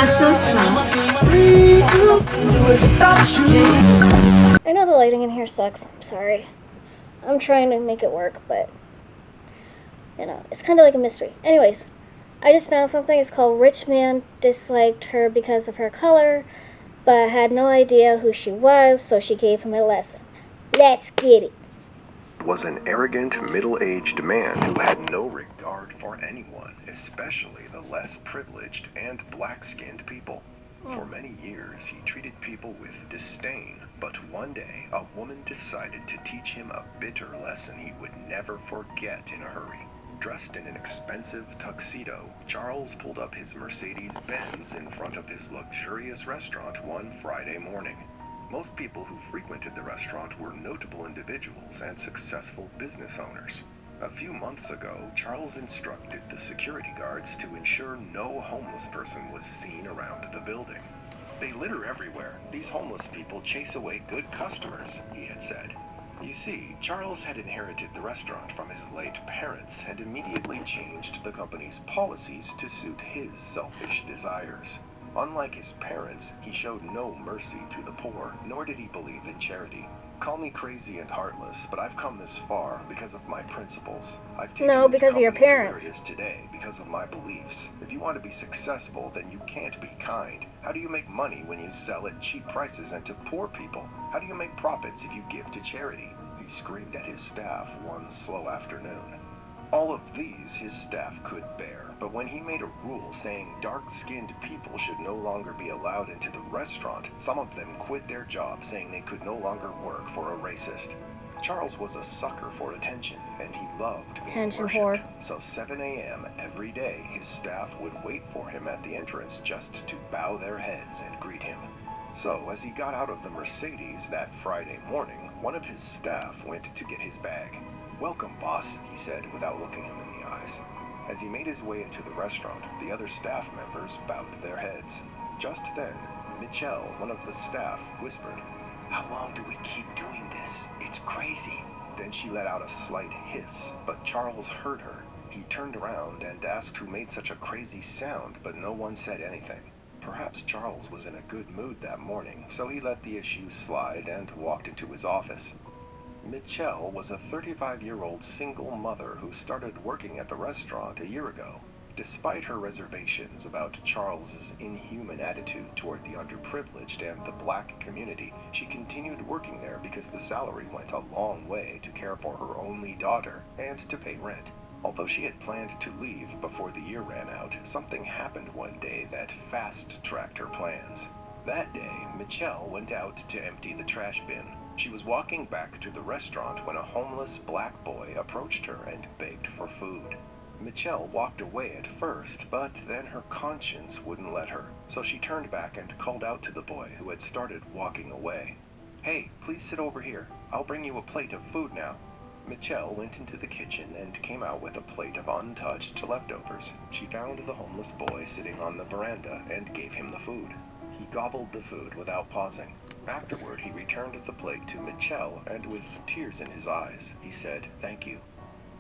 I know the lighting in here sucks. I'm sorry. I'm trying to make it work, but it's kind of like a mystery. Anyways, I just found something. It's called Rich Man Disliked Her Because of Her Color, but had no idea who she was, so she gave him a lesson. Let's get it. Was an arrogant, middle-aged man who had no regard for anyone, especially the less privileged and black-skinned people. For many years, he treated people with disdain, but one day, a woman decided to teach him a bitter lesson he would never forget in a hurry. Dressed in an expensive tuxedo, Charles pulled up his Mercedes-Benz in front of his luxurious restaurant one Friday morning. Most people who frequented the restaurant were notable individuals and successful business owners. A few months ago, Charles instructed the security guards to ensure no homeless person was seen around the building. "They litter everywhere. These homeless people chase away good customers," he had said. You see, Charles had inherited the restaurant from his late parents and immediately changed the company's policies to suit his selfish desires. Unlike his parents, he showed no mercy to the poor, nor did he believe in charity. "Call me crazy and heartless, but I've come this far because of my principles. I've taken No, this because of your company to where parents. it is today because of my beliefs. If you want to be successful, then you can't be kind. How do you make money when you sell at cheap prices and to poor people? How do you make profits if you give to charity?" he screamed at his staff one slow afternoon. All of these his staff could bear, but when he made a rule saying dark-skinned people should no longer be allowed into the restaurant, some of them quit their jobs saying they could no longer work for a racist. Charles was a sucker for attention, and he loved being worshipped. So 7 a.m. every day, his staff would wait for him at the entrance just to bow their heads and greet him. So, as he got out of the Mercedes that Friday morning, one of his staff went to get his bag. "Welcome, boss," he said without looking him in the eyes. As he made his way into the restaurant, the other staff members bowed their heads. Just then, Michelle, one of the staff, whispered, "How long do we keep doing this? It's crazy." Then she let out a slight hiss, but Charles heard her. He turned around and asked who made such a crazy sound, but no one said anything. Perhaps Charles was in a good mood that morning, so he let the issue slide and walked into his office. Michelle was a 35-year-old single mother who started working at the restaurant a year ago. Despite her reservations about Charles's inhuman attitude toward the underprivileged and the black community, she continued working there because the salary went a long way to care for her only daughter and to pay rent. Although she had planned to leave before the year ran out, something happened one day that fast-tracked her plans. That day, Michelle went out to empty the trash bin. She was walking back to the restaurant when a homeless black boy approached her and begged for food. Michelle walked away at first, but then her conscience wouldn't let her, so she turned back and called out to the boy who had started walking away. "Hey, please sit over here. I'll bring you a plate of food now." Michelle went into the kitchen and came out with a plate of untouched leftovers. She found the homeless boy sitting on the veranda and gave him the food. He gobbled the food without pausing. Afterward, he returned the plate to Michelle, and with tears in his eyes, he said, "Thank you."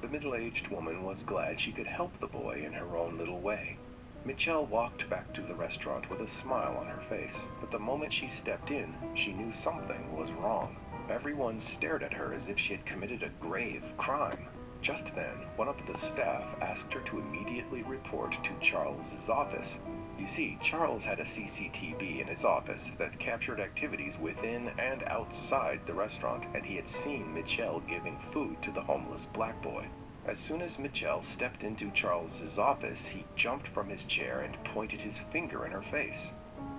The middle-aged woman was glad she could help the boy in her own little way. Michelle walked back to the restaurant with a smile on her face, but the moment she stepped in, she knew something was wrong. Everyone stared at her as if she had committed a grave crime. Just then, one of the staff asked her to immediately report to Charles's office. You see, Charles had a CCTV in his office that captured activities within and outside the restaurant, and he had seen Michelle giving food to the homeless black boy. As soon as Michelle stepped into Charles's office, he jumped from his chair and pointed his finger in her face.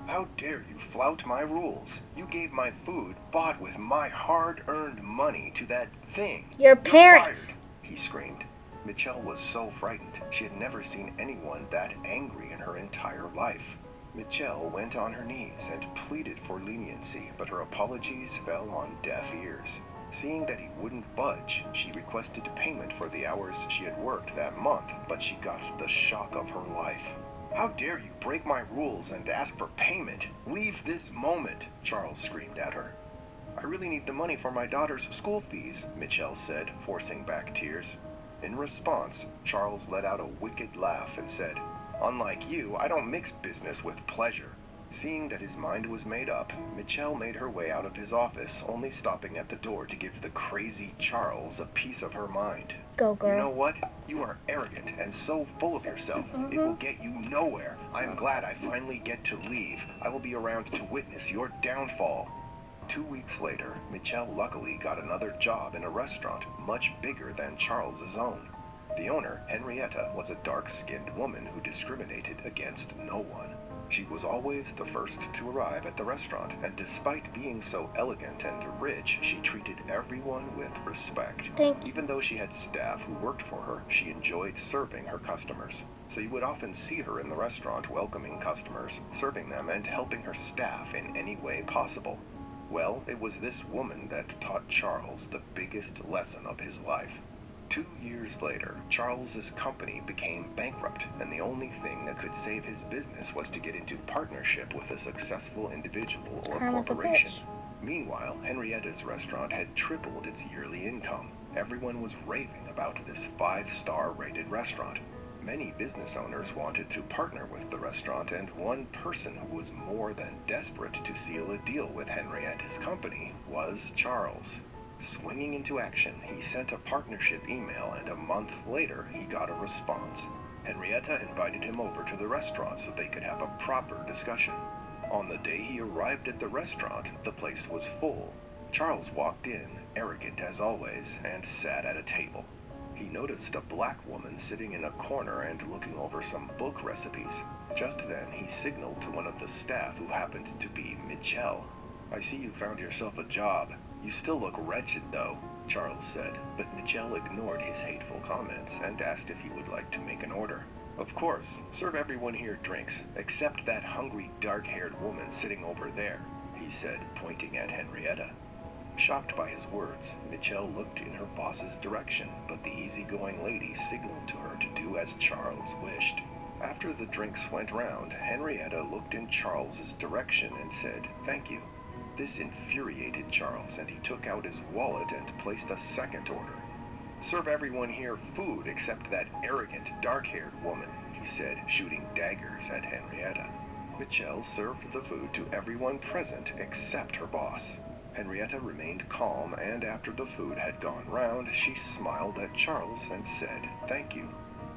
"How dare you flout my rules? You gave my food, bought with my hard-earned money, to that thing. Your parents!" he screamed. Michelle was so frightened. She had never seen anyone that angry in her entire life. Michelle went on her knees and pleaded for leniency, but her apologies fell on deaf ears. Seeing that he wouldn't budge, she requested payment for the hours she had worked that month, but she got the shock of her life. "How dare you break my rules and ask for payment? Leave this moment," Charles screamed at her. "I really need the money for my daughter's school fees," Michelle said, forcing back tears. In response, Charles let out a wicked laugh and said, Unlike you, I don't mix business with pleasure." Seeing that his mind was made up, Michelle made her way out of his office, only stopping at the door to give the crazy Charles a piece of her mind. Go, girl. "You know what? You are arrogant and so full of yourself. It will get you nowhere. I am glad I finally get to leave. I will be around to witness your downfall." 2 weeks later, Michelle luckily got another job in a restaurant much bigger than Charles's own. The owner, Henrietta, was a dark-skinned woman who discriminated against no one. She was always the first to arrive at the restaurant, and despite being so elegant and rich, she treated everyone with respect. Even though she had staff who worked for her, she enjoyed serving her customers. So you would often see her in the restaurant welcoming customers, serving them, and helping her staff in any way possible. Well, it was this woman that taught Charles the biggest lesson of his life. 2 years later, Charles's company became bankrupt, and the only thing that could save his business was to get into partnership with a successful individual or corporation. Meanwhile, Henrietta's restaurant had tripled its yearly income. Everyone was raving about this 5-star rated restaurant. Many business owners wanted to partner with the restaurant, and one person who was more than desperate to seal a deal with Henrietta's company was Charles. Swinging into action, he sent a partnership email, and a month later, he got a response. Henrietta invited him over to the restaurant so they could have a proper discussion. On the day he arrived at the restaurant, the place was full. Charles walked in, arrogant as always, and sat at a table. He noticed a black woman sitting in a corner and looking over some book recipes. Just then, he signaled to one of the staff, who happened to be Michelle. "I see you found yourself a job. You still look wretched, though," Charles said, but Michelle ignored his hateful comments and asked if he would like to make an order. "Of course, serve everyone here drinks, except that hungry dark-haired woman sitting over there," he said, pointing at Henrietta. Shocked by his words, Michelle looked in her boss's direction, but the easygoing lady signaled to her to do as Charles wished. After the drinks went round, Henrietta looked in Charles's direction and said, "Thank you." This infuriated Charles, and he took out his wallet and placed a second order. "Serve everyone here food except that arrogant, dark-haired woman," he said, shooting daggers at Henrietta. Michelle served the food to everyone present except her boss. Henrietta remained calm, and after the food had gone round, she smiled at Charles and said, "Thank you."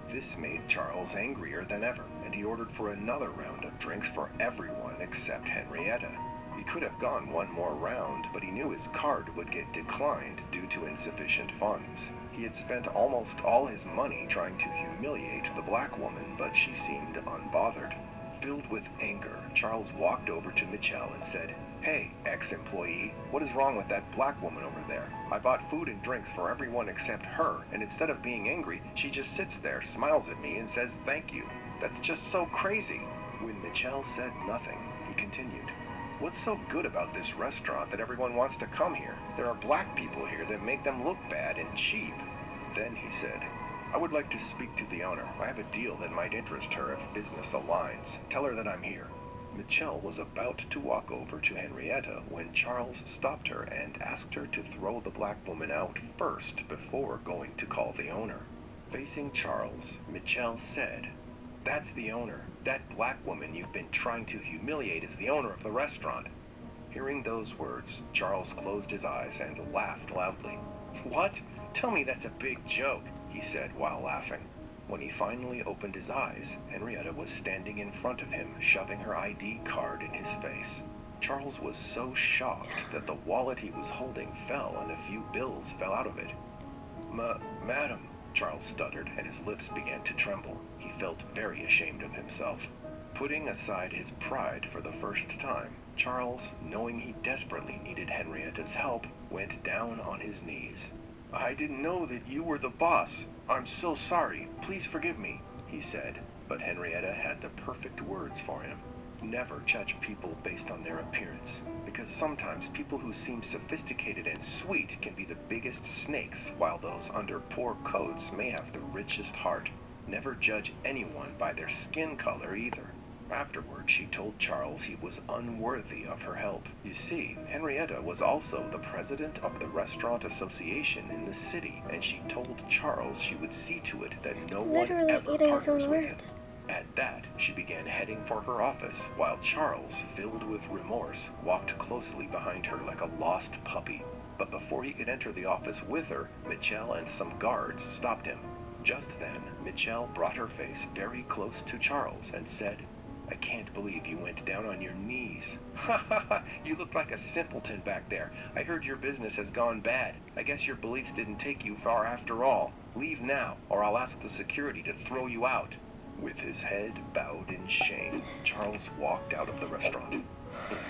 This made Charles angrier than ever, and he ordered for another round of drinks for everyone except Henrietta. He could have gone one more round, but he knew his card would get declined due to insufficient funds. He had spent almost all his money trying to humiliate the black woman, but she seemed unbothered. Filled with anger, Charles walked over to Michelle and said, "Hey, ex-employee, what is wrong with that black woman over there? I bought food and drinks for everyone except her, and instead of being angry, she just sits there, smiles at me, and says thank you. That's just so crazy." When Michelle said nothing, he continued, "What's so good about this restaurant that everyone wants to come here? There are black people here that make them look bad and cheap." Then he said, "I would like to speak to the owner. I have a deal that might interest her if business aligns. Tell her that I'm here." Michelle was about to walk over to Henrietta when Charles stopped her and asked her to throw the black woman out first before going to call the owner. Facing Charles, Michelle said, "That's the owner. That black woman you've been trying to humiliate is the owner of the restaurant." Hearing those words, Charles closed his eyes and laughed loudly. "What? Tell me that's a big joke," he said while laughing. When he finally opened his eyes, Henrietta was standing in front of him, shoving her ID card in his face. Charles was so shocked that the wallet he was holding fell and a few bills fell out of it. Madam," Charles stuttered, and his lips began to tremble. He felt very ashamed of himself. Putting aside his pride for the first time, Charles, knowing he desperately needed Henrietta's help, went down on his knees. "I didn't know that you were the boss. I'm so sorry. Please forgive me," he said, but Henrietta had the perfect words for him. Never judge people based on their appearance, because sometimes people who seem sophisticated and sweet can be the biggest snakes, while those under poor coats may have the richest heart. Never judge anyone by their skin color either. Afterward, she told Charles he was unworthy of her help. You see, Henrietta was also the president of the restaurant association in the city, and she told Charles she would see to it that no one ever partners with him. At that, she began heading for her office, while Charles, filled with remorse, walked closely behind her like a lost puppy. But before he could enter the office with her, Michelle and some guards stopped him. Just then, Michelle brought her face very close to Charles and said, "I can't believe you went down on your knees. Ha ha ha, you look like a simpleton back there. I heard your business has gone bad. I guess your beliefs didn't take you far after all. Leave now, or I'll ask the security to throw you out." With his head bowed in shame, Charles walked out of the restaurant. In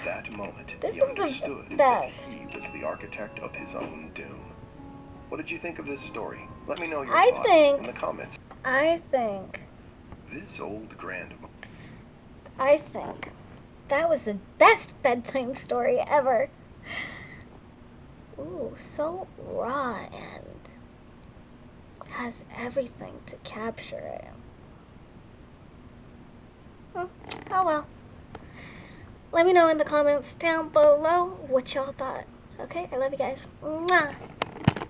that moment, This he is the understood that best. he was the architect of his own doom. What did you think of this story? Let me know your I thoughts think- in the comments. I think This old grandmother. that was the best bedtime story ever. Ooh, so raw and has everything to capture it. Oh well. Let me know in the comments down below what y'all thought. Okay, I love you guys. Mwah.